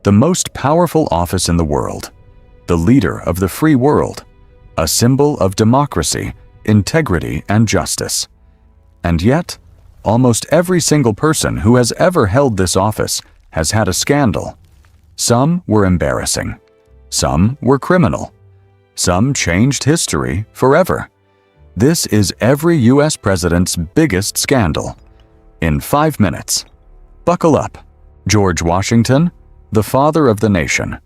the most powerful office in the world, the leader of the free world, a symbol of democracy, integrity, and justice. And yet, almost every single person who has ever held this office has had a scandal. Some were embarrassing. Some were criminal. Some changed history forever. This is every U.S. president's biggest scandal. In 5 minutes. Buckle up. George Washington, the father of the nation,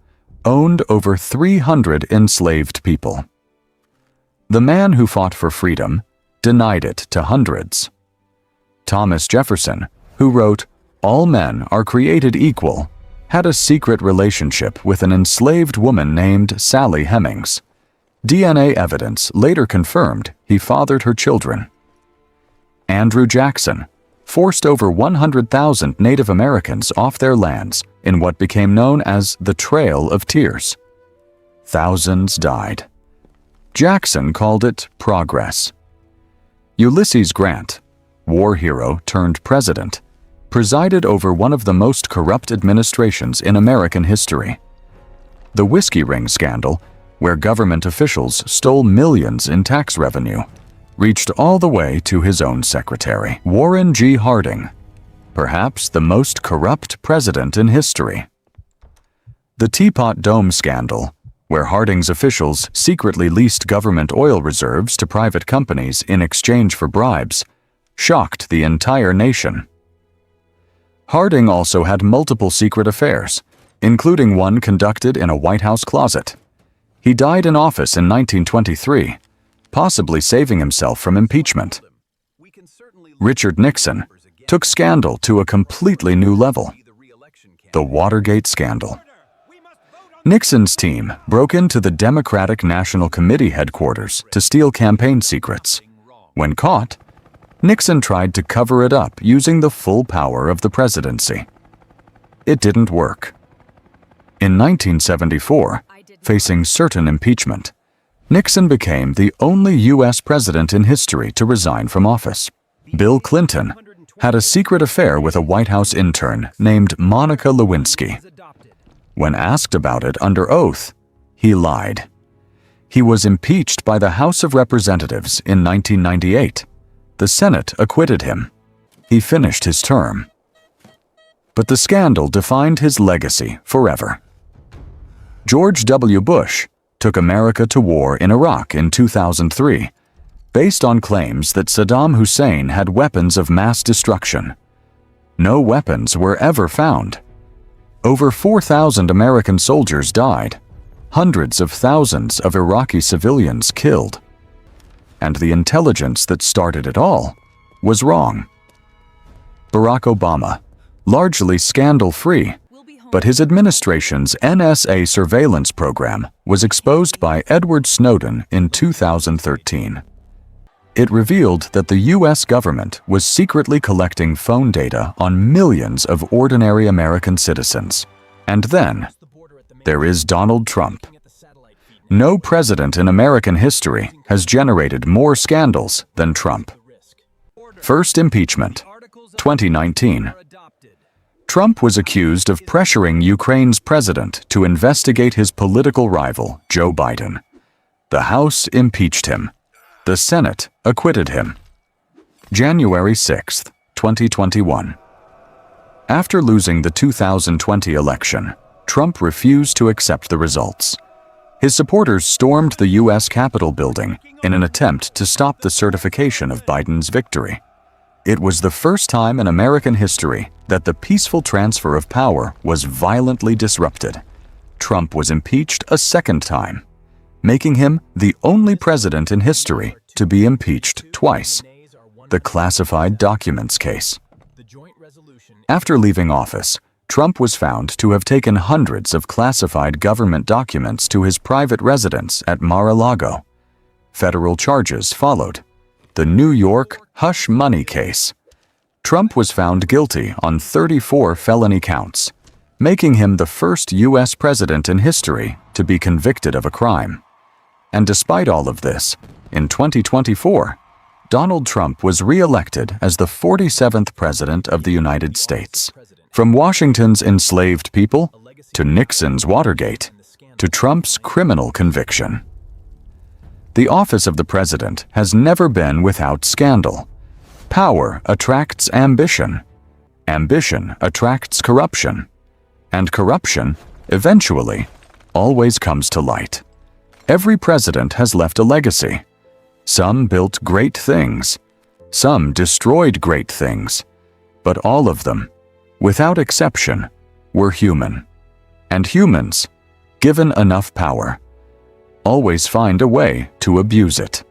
owned over 300 enslaved people. The man who fought for freedom denied it to hundreds. Thomas Jefferson, who wrote, "All men are created equal," had a secret relationship with an enslaved woman named Sally Hemings. DNA evidence later confirmed he fathered her children. Andrew Jackson forced over 100,000 Native Americans off their lands in what became known as the Trail of Tears. Thousands died. Jackson called it progress. Ulysses Grant, war hero turned president, presided over one of the most corrupt administrations in American history. The whiskey ring scandal, where government officials stole millions in tax revenue, reached all the way to his own secretary, Warren G. Harding, perhaps the most corrupt president in history. The Teapot Dome scandal, where Harding's officials secretly leased government oil reserves to private companies in exchange for bribes, shocked the entire nation. Harding also had multiple secret affairs, including one conducted in a White House closet. He died in office in 1923, possibly saving himself from impeachment. Richard Nixon took scandal to a completely new level. The Watergate scandal. Nixon's team broke into the Democratic National Committee headquarters to steal campaign secrets. When caught, Nixon tried to cover it up using the full power of the presidency. It didn't work. In 1974, facing certain impeachment, Nixon became the only U.S. president in history to resign from office. Bill Clinton had a secret affair with a White House intern named Monica Lewinsky. When asked about it under oath, he lied. He was impeached by the House of Representatives in 1998. The Senate acquitted him. He finished his term. But the scandal defined his legacy forever. George W. Bush took America to war in Iraq in 2003, based on claims that Saddam Hussein had weapons of mass destruction. No weapons were ever found. Over 4,000 American soldiers died, hundreds of thousands of Iraqi civilians killed. And the intelligence that started it all was wrong. Barack Obama, largely scandal-free, but his administration's NSA surveillance program was exposed by Edward Snowden in 2013. It revealed that the U.S. government was secretly collecting phone data on millions of ordinary American citizens. And then, there is Donald Trump. No president in American history has generated more scandals than Trump. First impeachment, 2019. Trump was accused of pressuring Ukraine's president to investigate his political rival, Joe Biden. The House impeached him. The Senate acquitted him. January 6, 2021. After losing the 2020 election, Trump refused to accept the results. His supporters stormed the U.S. Capitol building in an attempt to stop the certification of Biden's victory. It was the first time in American history that the peaceful transfer of power was violently disrupted. Trump was impeached a second time, making him the only president in history to be impeached twice. The classified documents case. After leaving office, Trump was found to have taken hundreds of classified government documents to his private residence at Mar-a-Lago. Federal charges followed. The New York hush money case. Trump was found guilty on 34 felony counts, making him the first U.S. president in history to be convicted of a crime. And despite all of this, in 2024, Donald Trump was re-elected as the 47th President of the United States. From Washington's enslaved people to Nixon's Watergate, to Trump's criminal conviction. The office of the president has never been without scandal. Power attracts ambition. Ambition attracts corruption. And corruption, eventually, always comes to light. Every president has left a legacy. Some built great things. Some destroyed great things. But all of them, without exception, were human. And humans, given enough power, always find a way to abuse it.